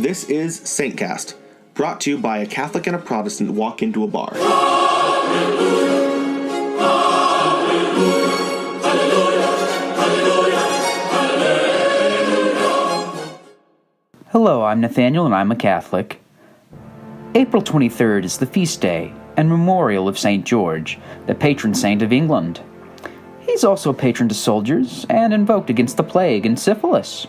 This is Saintcast, brought to you by a Catholic and a Protestant walk into a bar. Hello, I'm Nathaniel and I'm a Catholic. April 23rd is the feast day and memorial of St. George, the patron saint of England. He's also a patron to soldiers and invoked against the plague and syphilis.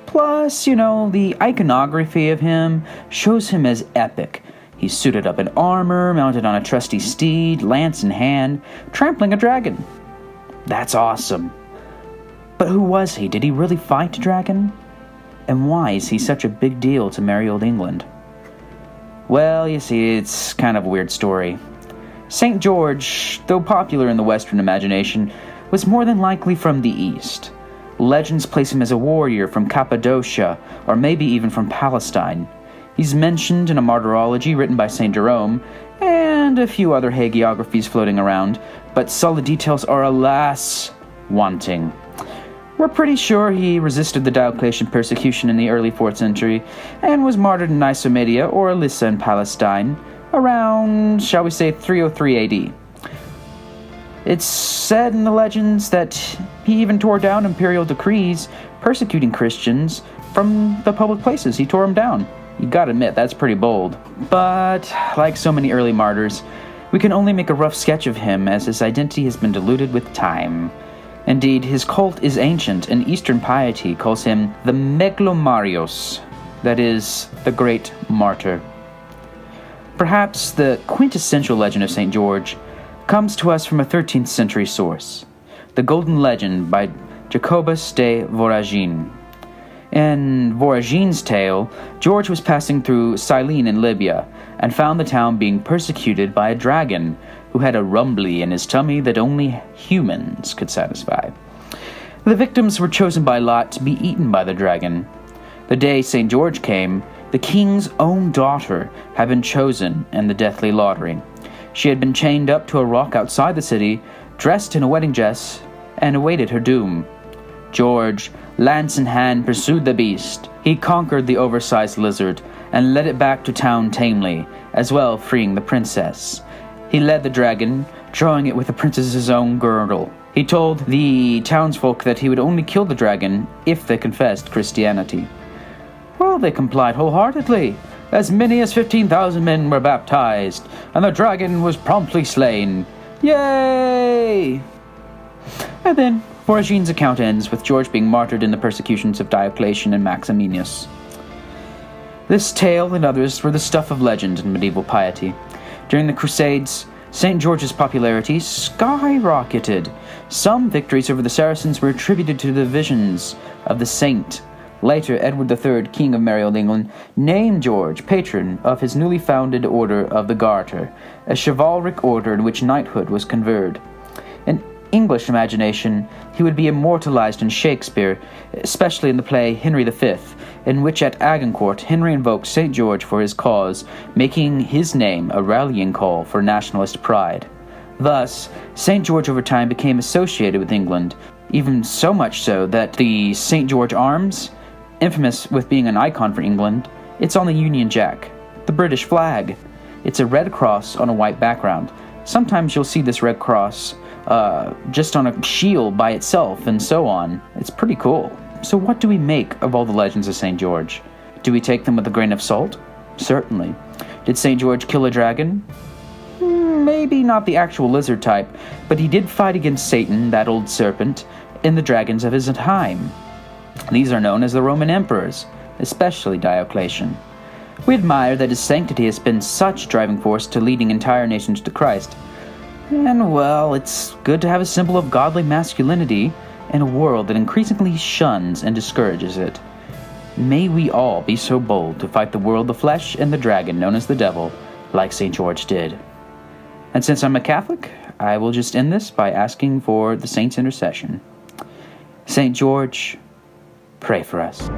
Plus, the iconography of him shows him as epic. He's suited up in armor, mounted on a trusty steed, lance in hand, trampling a dragon. That's awesome. But who was he? Did he really fight a dragon? And why is he such a big deal to merry old England? Well, you see, it's kind of a weird story. St. George, though popular in the Western imagination, was more than likely from the East. Legends place him as a warrior from Cappadocia, or maybe even from Palestine. He's mentioned in a martyrology written by St. Jerome, and a few other hagiographies floating around, but solid details are, alas, wanting. We're pretty sure he resisted the Diocletian persecution in the early 4th century, and was martyred in Nicomedia or Lissa in Palestine, around, shall we say, 303 AD. It's said in the legends that he even tore down imperial decrees persecuting Christians from the public places. He tore them down. You gotta admit, that's pretty bold. But, like so many early martyrs, we can only make a rough sketch of him as his identity has been diluted with time. Indeed, his cult is ancient, and Eastern piety calls him the Megalomarios, that is, the Great Martyr. Perhaps the quintessential legend of St. George comes to us from a 13th century source, the Golden Legend by Jacobus de Voragine. In Voragine's tale, George was passing through Cyrene in Libya and found the town being persecuted by a dragon who had a rumbly in his tummy that only humans could satisfy. The victims were chosen by lot to be eaten by the dragon. The day St. George came, the king's own daughter had been chosen in the deathly lottery. She had been chained up to a rock outside the city, dressed in a wedding dress, and awaited her doom. George, lance in hand, pursued the beast. He conquered the oversized lizard and led it back to town tamely, as well freeing the princess. He led the dragon, drawing it with the princess's own girdle. He told the townsfolk that he would only kill the dragon if they confessed Christianity. Well, they complied wholeheartedly. As many as 15,000 men were baptized, and the dragon was promptly slain. Yay! And then, Voragine's account ends with George being martyred in the persecutions of Diocletian and Maximinus. This tale and others were the stuff of legend in medieval piety. During the Crusades, St. George's popularity skyrocketed. Some victories over the Saracens were attributed to the visions of the saint. Later, Edward III, King of merry old England, named George patron of his newly founded Order of the Garter, a chivalric order in which knighthood was conferred. In English imagination, he would be immortalized in Shakespeare, especially in the play Henry V, in which at Agincourt Henry invoked St. George for his cause, making his name a rallying call for nationalist pride. Thus, St. George over time became associated with England, even so much so that the St. George arms, infamous with being an icon for England, it's on the Union Jack, the British flag. It's a red cross on a white background. Sometimes you'll see this red cross just on a shield by itself, and so on. It's pretty cool. So what do we make of all the legends of St. George? Do we take them with a grain of salt? Certainly. Did St. George kill a dragon? Maybe not the actual lizard type, but he did fight against Satan, that old serpent, and the dragons of his time. These are known as the Roman emperors, especially Diocletian. We admire that his sanctity has been such driving force to leading entire nations to Christ. And, well, it's good to have a symbol of godly masculinity in a world that increasingly shuns and discourages it. May we all be so bold to fight the world, the flesh, and the dragon known as the devil, like St. George did. And since I'm a Catholic, I will just end this by asking for the saints' intercession. St. George, pray for us.